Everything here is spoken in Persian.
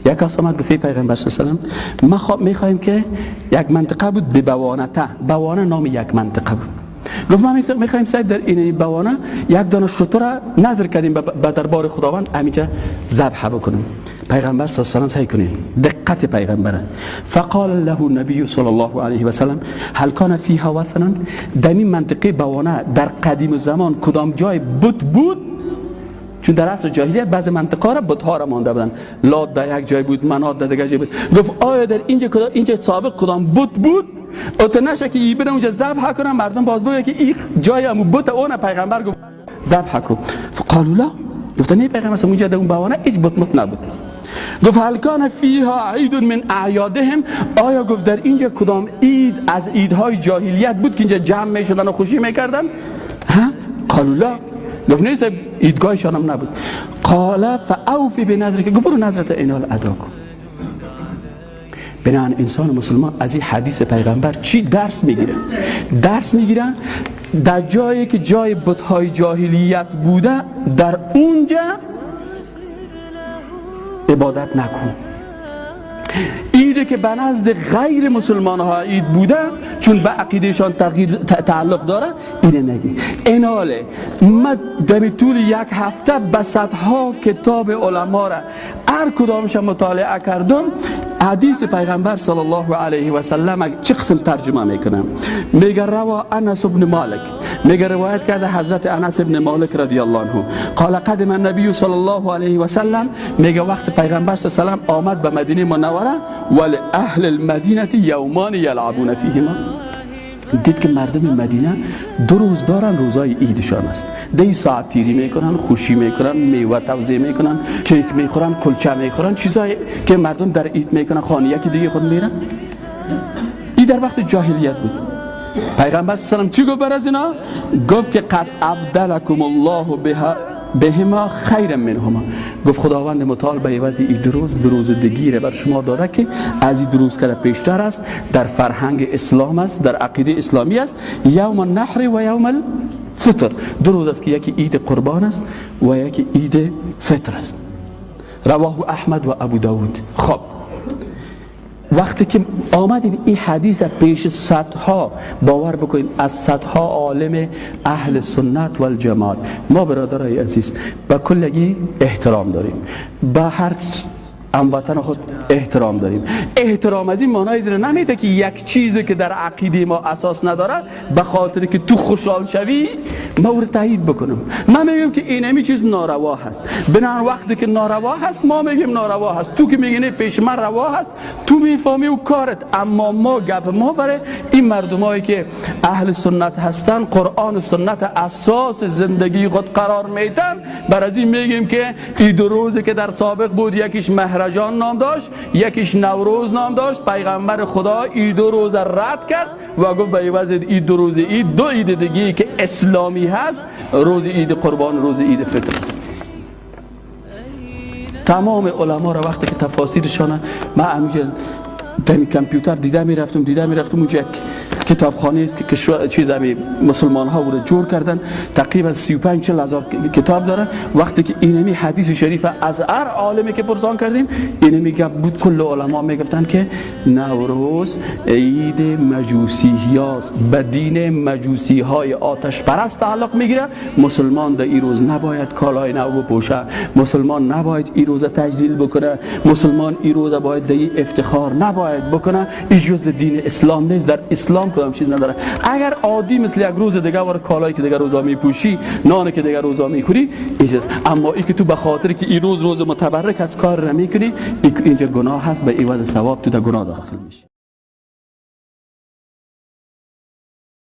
یک کس آمد گفت پیغمبر صلی الله علیه و سلم ما میخوایم که یک منطقه بود به بوانه نام یک منطقه بود. گفت ما میخوایم صاحب در این بوانه یک دانه شتر نظر کردیم به دربار خداوند همینجا ذبح بکنیم. پیغمبر صلی الله علیه و سلم سعی کنین دقت پیغمبره. فقال له النبی صلی الله علیه و سلم هل کان فیها وثنا، در این منطقه بوانه در قدیم زمان کدام جای بت بود؟ چون در عصر جاهلیت بعض منطقه را بت‌ها را مانده بودن، لات در یک جای بود، منات در دیگر جای بود. گفت آیا در اینجا سابق کدام بت بود؟ اتنشه که ای بره اونجا ذبح کنن، مردم باز بگه که این جای همون بت اون. پیغمبر گفت ذبح کن. فقالوا لا، گفتن نه پیغمبر اونجا در اون بوانه هیچ بت نبود. گفت هل کان فیها عید من اعیادهم، آیا گفت در اینجا کدام عید از عیدهای جاهلیت بود که اینجا جمع میشدن و خوشی میکردن؟ ها؟ قالوا لا، گفت نه صاحب عیدگاهشان هم نبود. قال فاوفی بنذرک، گفت برو نذرت اینال ادا کن. بنابراین انسان مسلمان از این حدیث پیغمبر چی درس میگیره؟ درس میگیرن در جایی که جای بت‌های جاهلیت بوده در اونجا عبادت نکن. ایده که به نزد غیر مسلمان ها عید بوده چون به عقیدهشان تعلق داره اینه نگی. ایناله من در طول یک هفته به صدها کتاب علما را هر کدامش مطالعه کردم. حدیث پیغمبر صلی الله علیه و سلم چه قسم ترجمه میکنم؟ میگه روا انس بن مالک، میگه روایت کرده حضرت انس بن مالک رضی الله عنه قال قدم النبی صلی الله علیه و سلم، میگه وقت پیغمبر صلی الله علیه و سلم آمد به مدینه منوره ولی اهل المدینه یومان یلعبون فیهما، دید که مردم مدینه دو روز دارن، روزای عیدشان است. دی ساعت تیری میکنن، خوشی میکنن، میوه توزیع میکنن، کیک میخورن، کلچه میخورن، چیزایی که مردم در عید میکنن، خانه یکی دیگه خود میرن. این در وقت جاهلیت بود. پیغمبر صلی الله علیه و سلم چی گفت بر از اینا؟ گفت که قد ابدلکم الله بهما خیر منهما، گفت خداوند متعال به عوض این دو روز دیگه بر شما داده که از این روز که پیشتر است، در فرهنگ اسلام است، در عقیده اسلامی است. یوم النحر و یوم الفطر، دو روز است که یکی عید قربان است و یکی عید فطر است. رواه احمد و ابو داود. خب وقتی که آمدیم این حدیث پیش صدها، باور بکنید از صدها عالم اهل سنت و الجماعت، ما برادرای عزیز به کلگی احترام داریم، به هر هموطن خود احترام داریم. احترام از این معنای زیر نمیده که یک چیزی که در عقیده ما اساس نداره به خاطر که تو خوشحال شوی ما او رو تایید بکنم. من میگم که این همی چیز ناروا هست، بنابراین وقتی که ناروا هست ما میگیم ناروا هست، تو که میگی نه پیش من روا هست تو میفهمی و کارت. اما ما گپ ما برای این مردمایی که اهل سنت هستن، قرآن و سنت اساس زندگی خود قرار میدن، بر از این میگیم که این دو روزی که در سابق بود یکیش مهرجان نام داشت، یکیش نوروز نام داشت، پیغمبر خدا این دو روز رد کرد و گفت به عوض این دو روز عید دو عید دیگه که اسلامی هست، روز عید قربان، روز عید فطر است. تمام علما را وقتی که تفاسیرشان ما همینجا در کامپیوتر دیده میرفتم اونجا یک کتابخانه است که چیز همی مسلمان ها رو جور کردن، تقریبا 35-40 هزار کتاب دارن. وقتی که اینمی حدیث شریف از هر عالمی که پرسان کردیم اینمی گفت بود، کل علما میگفتن که نوروز عید مجوسی هاست، به دین مجوسی های آتش پرست تعلق میگیره. مسلمان در این روز نباید کالای نو بپوشه، مسلمان نباید این روز تجلیل بکنه، مسلمان این روز باید در افتخار نباید بکنه. این جز دین اسلام نیست، در اسلام کدام چیز نداره. اگر عادی مثل یک روز دیگه ور کالایی که دیگه روزا میپوشی، نانی که دیگه روزا میخوری، اما این که تو به خاطر که این روز متبرک از کار نمیکنی، اینجا گناه هست، به عوض ثواب تو در گناه داخل میشی.